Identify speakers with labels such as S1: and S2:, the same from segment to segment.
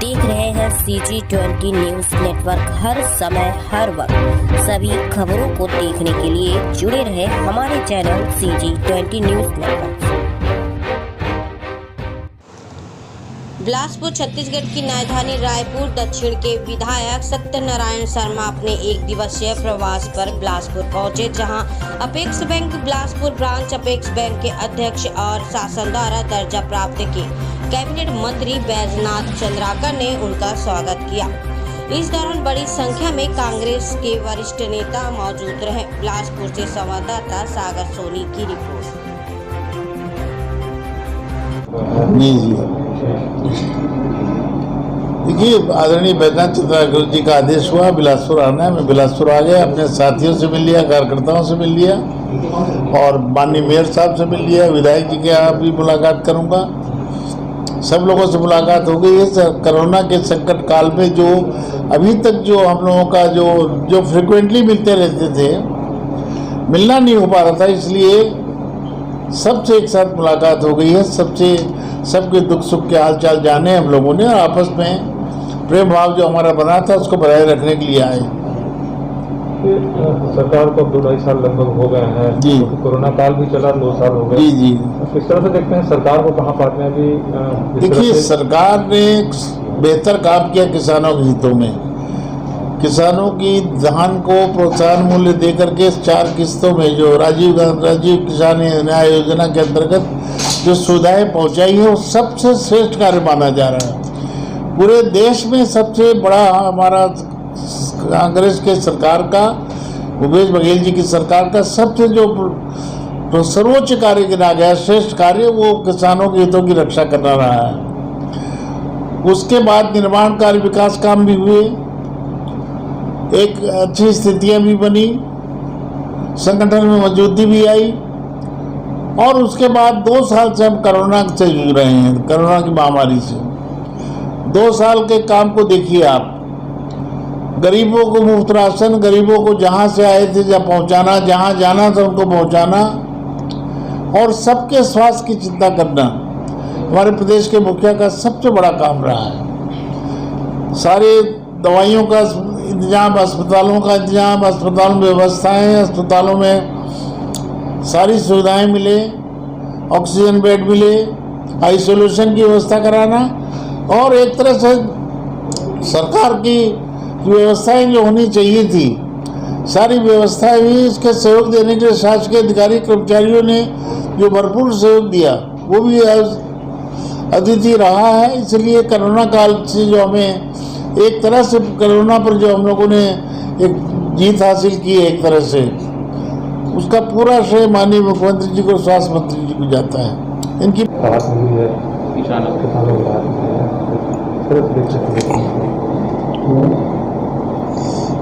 S1: देख रहे हैं CG20 न्यूज नेटवर्क। हर समय हर वक्त सभी खबरों को देखने के लिए जुड़े रहे हमारे channel CG20 news network. Bilaspur Chhattisgarh की राजधानी रायपुर दक्षिण के विधायक सत्यनारायण शर्मा अपने एक दिवसीय प्रवास पर बिलासपुर पहुंचे, जहां apex bank Bilaspur branch apex bank के अध्यक्ष और शासन द्वारा दर्जा प्राप्त के कैबिनेट मंत्री बैजनाथ चंद्राकर ने उनका स्वागत किया। इस दौरान बड़ी संख्या में कांग्रेस के वरिष्ठ नेता मौजूद रहे। बिलासपुर से संवाददाता सागर सोनी की रिपोर्ट।
S2: देखिए, आदरणीय बैजनाथ चंद्राकर जी का आदेश हुआ बिलासपुर आना है। मैं बिलासपुर आ गया, अपने साथियों से मिल लिया, कार्यकर्ताओं से मिल लिया और माननीय मेयर साहब से मिल लिया। विधायक जी के यहाँ भी मुलाकात करूंगा, सब लोगों से मुलाकात हो गई है। कोरोना के संकट काल में जो अभी तक जो हम लोगों का जो फ्रिक्वेंटली मिलते रहते थे, मिलना नहीं हो पा रहा था, इसलिए सबसे एक साथ मुलाकात हो गई है। सबके दुख सुख के हाल चाल जाने हम लोगों ने, और आपस में प्रेम भाव जो हमारा बना था उसको बनाए रखने के लिए आए।
S3: सरकार को 2-2.5 साल लगभग हो गए हैं जी। तो कोरोना काल भी चला, 2 साल हो गए जी। किस तरह से देखते हैं सरकार को कहाँ पाते हैं अभी?
S2: देखिए, सरकार ने बेहतर काम किया किसानों के हितों में। किसानों की धान को प्रोत्साहन मूल्य देकर के 4 किस्तों में जो राजीव किसान न्याय योजना के अंतर्गत जो सुविधाएं पहुंचाई है, वो सबसे श्रेष्ठ कार्य माना जा रहा है। पूरे देश में सबसे बड़ा हमारा कांग्रेस के सरकार का, भूपेश बघेल जी की सरकार का सबसे जो सर्वोच्च कार्य गिना गया, श्रेष्ठ कार्य, वो किसानों के हितों की रक्षा करना रहा है। उसके बाद निर्माण कार्य, विकास काम भी हुए, एक अच्छी स्थितियां भी बनी, संगठन में मजबूती भी आई। और उसके बाद 2 साल से हम कोरोना से जूझ रहे हैं, कोरोना की महामारी से। 2 साल के काम को देखिए आप। गरीबों को मुफ्त राशन, गरीबों को जहाँ से आए थे जहाँ पहुँचाना, जहाँ जाना था उनको पहुँचाना, और सबके स्वास्थ्य की चिंता करना हमारे प्रदेश के मुखिया का सबसे बड़ा काम रहा है। सारे दवाइयों का इंतजाम, अस्पतालों का इंतजाम, अस्पतालों में व्यवस्थाएं, अस्पतालों में सारी सुविधाएं मिले, ऑक्सीजन बेड मिले, आइसोलेशन की व्यवस्था कराना, और एक तरह से सरकार की व्यवस्थाएं जो होनी चाहिए थी, सारी व्यवस्थाएं भी इसके सहयोग देने के लिए शासकीय अधिकारी कर्मचारियों ने जो भरपूर सहयोग दिया, वो भी अतिथि रहा है। इसलिए कोरोना काल से जो हमें एक तरह से कोरोना पर जो हम लोगों ने एक जीत हासिल की है, एक तरह से उसका पूरा श्रेय माननीय मुख्यमंत्री जी को, स्वास्थ्य मंत्री जी को जाता है। इनकी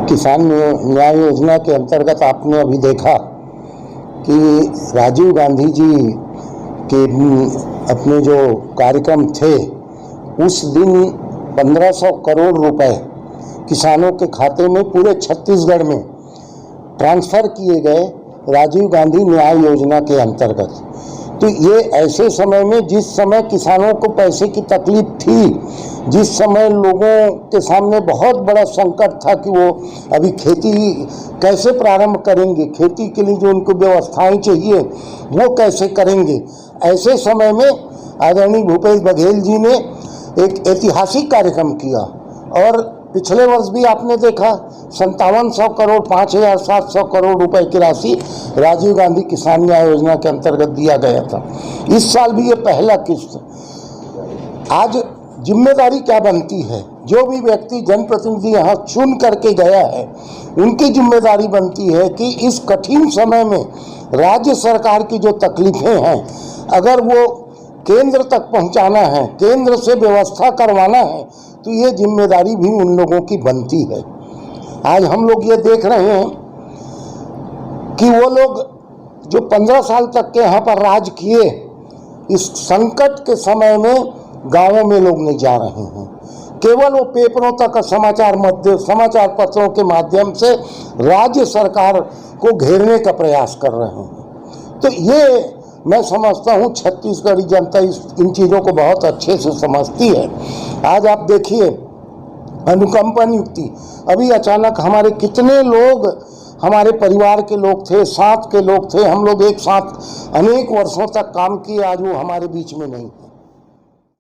S4: किसान न्याय योजना के अंतर्गत आपने अभी देखा कि राजीव गांधी जी के अपने जो कार्यक्रम थे, उस दिन 1500 करोड़ रुपए किसानों के खाते में पूरे छत्तीसगढ़ में ट्रांसफ़र किए गए राजीव गांधी न्याय योजना के अंतर्गत। तो ये ऐसे समय में, जिस समय किसानों को पैसे की तकलीफ थी, जिस समय लोगों के सामने बहुत बड़ा संकट था कि वो अभी खेती कैसे प्रारंभ करेंगे, खेती के लिए जो उनको व्यवस्थाएं चाहिए वो कैसे करेंगे, ऐसे समय में आदरणीय भूपेश बघेल जी ने एक ऐतिहासिक कार्यक्रम किया। और पिछले वर्ष भी आपने देखा 5700 करोड़ 5700 करोड़ रुपए की राशि राजीव गांधी किसान न्याय योजना के अंतर्गत दिया गया था। इस साल भी ये पहला किस्त। आज जिम्मेदारी क्या बनती है? जो भी व्यक्ति जनप्रतिनिधि यहाँ चुन करके गया है, उनकी जिम्मेदारी बनती है कि इस कठिन समय में राज्य सरकार की जो तकलीफें हैं, अगर वो केंद्र तक पहुँचाना है, केंद्र से व्यवस्था करवाना है, तो ये जिम्मेदारी भी उन लोगों की बनती है। आज हम लोग ये देख रहे हैं कि वो लोग जो 15 साल तक के यहाँ पर राज किए, इस संकट के समय में गांवों में लोग नहीं जा रहे हैं। केवल वो पेपरों तक समाचार पत्रों के माध्यम से राज्य सरकार को घेरने का प्रयास कर रहे हैं। तो ये मैं समझता हूँ छत्तीसगढ़ी जनता इन चीज़ों को बहुत अच्छे से समझती है। आज आप देखिए अनुकंपा नियुक्ति, अभी अचानक हमारे कितने लोग, हमारे परिवार के लोग थे, साथ के लोग थे, हम लोग एक साथ अनेक वर्षों तक काम किए, आज वो हमारे बीच में नहीं।